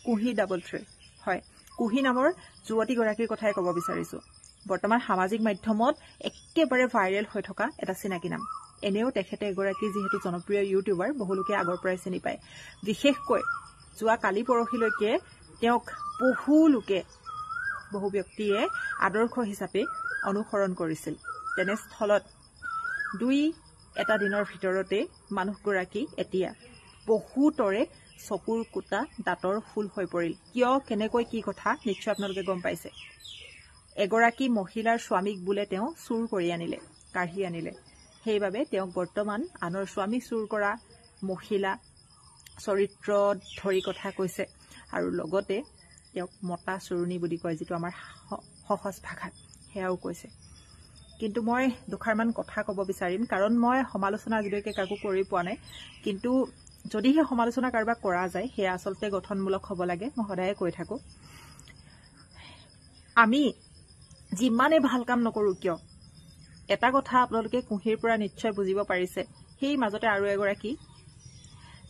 কুহি double three হয় কুহি নামৰ যুৱতীগৰাকীৰ কথাই ক'ব বিচাৰিছোঁ বৰ্তমান সামাজিক মাধ্যমত একেবাৰে ভাইৰেল হৈ থকা এটা চিনাকি নাম এনেও তেখেতে এগৰাকী যিহেতু জনপ্ৰিয় ইউটিউবাৰ বহুলোকে আগৰ পৰাই চিনি পায় বিশেষকৈ যোৱা কালি পৰহিলৈকে তেওঁক বহু ব্যক্তিয়ে আদৰ্শ হিচাপে অনুসৰণ কৰিছিল তেনেস্থলত এটা দিনৰ ভিতৰতে মানুহগৰাকী এতিয়া বহুতৰে চকুৰ কুটা দাঁতৰ ফুল হৈ পৰিল কিয় কেনেকৈ কি কথা নিশ্চয় আপোনালোকে গম পাইছে এগৰাকী মহিলাৰ স্বামীক বোলে তেওঁ চুৰ কৰি আনিলে কাঢ়ি আনিলে সেইবাবে তেওঁক বৰ্তমান আনৰ স্বামী চুৰ কৰা মহিলা চৰিত্ৰ ধৰি কথা কৈছে আৰু লগতে তেওঁক মতা চুৰণী বুলি কয় যিটো আমাৰ সহজ ভাষাত সেয়াও কৈছে কিন্তু মই দুখাৰমান কথা ক'ব বিচাৰিম কাৰণ মই সমালোচনা আজিলৈকে কাকো কৰি পোৱা নাই কিন্তু যদিহে সমালোচনা কাৰোবাক কৰা যায় সেয়া আচলতে গঠনমূলক হ'ব লাগে মই সদায়ে কৈ থাকো আমি যিমানে ভাল কাম নকৰো কিয় এটা কথা আপোনালোকে কুহিৰ পৰা নিশ্চয় বুজিব পাৰিছে সেই মাজতে আৰু এগৰাকী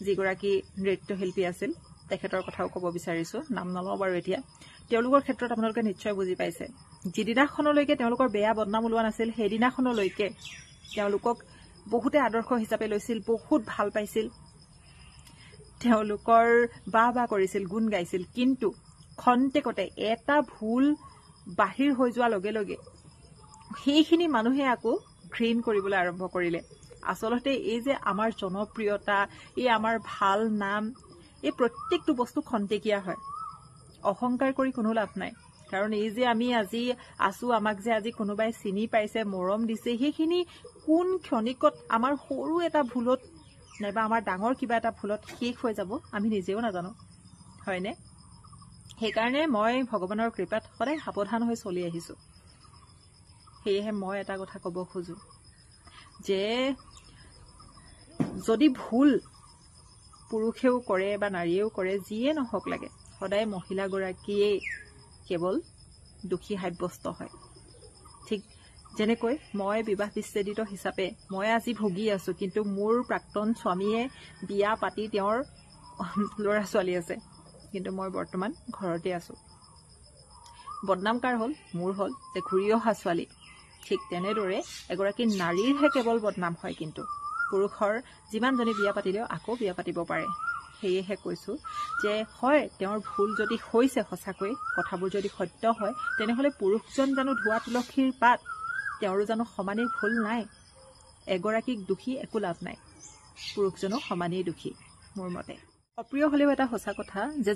যিগৰাকী নৃত্যশিল্পী আছিল তেখেতৰ কথাও ক'ব বিচাৰিছো নাম নলওঁ বাৰু এতিয়া তেওঁলোকৰ ক্ষেত্ৰত আপোনালোকে নিশ্চয় বুজি পাইছে যিদিনাখনলৈকে তেওঁলোকৰ বেয়া বদনাম ওলোৱা নাছিল সেইদিনাখনলৈকে তেওঁলোকক বহুতে আদৰ্শ হিচাপে লৈছিল বহুত ভাল পাইছিল তেওঁলোকৰ বা কৰিছিল গুণ গাইছিল কিন্তু খন্তেকতে এটা ভুল বাহিৰ হৈ যোৱাৰ লগে লগে সেইখিনি মানুহে আকৌ ঘৃণ কৰিবলৈ আৰম্ভ কৰিলে আচলতে এই যে আমাৰ জনপ্ৰিয়তা এই আমাৰ ভাল নাম এই প্ৰত্যেকটো বস্তু খন্তেকীয়া হয় অহংকাৰ কৰি কোনো লাভ নাই কাৰণ এই যে আমি আজি আছো আমাক যে আজি কোনোবাই চিনি পাইছে মৰম দিছে সেইখিনি কোন ক্ষণিকত আমাৰ সৰু এটা ভুলত নাইবা আমাৰ ডাঙৰ কিবা এটা ভুলত শেষ হৈ যাব আমি নিজেও নাজানো হয়নে সেইকাৰণে মই ভগৱানৰ কৃপাত সদায় সাৱধান হৈ চলি আহিছো সেয়েহে মই এটা কথা ক'ব খোজো যে যদি ভুল পুৰুষেও কৰে বা নাৰীয়েও কৰে যিয়ে নহওক লাগে সদায় মহিলাগৰাকীয়ে কেৱল দুখী সাব্যস্ত হয় ঠিক যেনেকৈ মই বিবাহ বিচ্ছেদিত হিচাপে মই আজি ভুগি আছো কিন্তু মোৰ প্ৰাক্তন স্বামীয়ে বিয়া পাতি তেওঁৰ ল'ৰা ছোৱালী আছে কিন্তু মই বৰ্তমান ঘৰতে আছো বদনাম কাৰ হ'ল মোৰ হ'ল যে ঘূৰি অহা ছোৱালী ঠিক তেনেদৰে এগৰাকী নাৰীৰহে কেৱল বদনাম হয় কিন্তু পুৰুষৰ যিমানজনী বিয়া পাতিলেও আকৌ বিয়া পাতিব পাৰে সেয়েহে কৈছো যে হয় তেওঁৰ ভুল যদি হৈছে সঁচাকৈ কথাবোৰ যদি সত্য হয় তেনেহলে পুৰুষজন জানো ধোৱা তুলসীৰ পাত তেওঁৰো জানো সমানেই ভুল নাই এগৰাকীক দুখী একো লাভ নাই পুৰুষজনো সমানেই দুখী মোৰ মতে অপ্ৰিয় হলেও এটা সঁচা কথা যে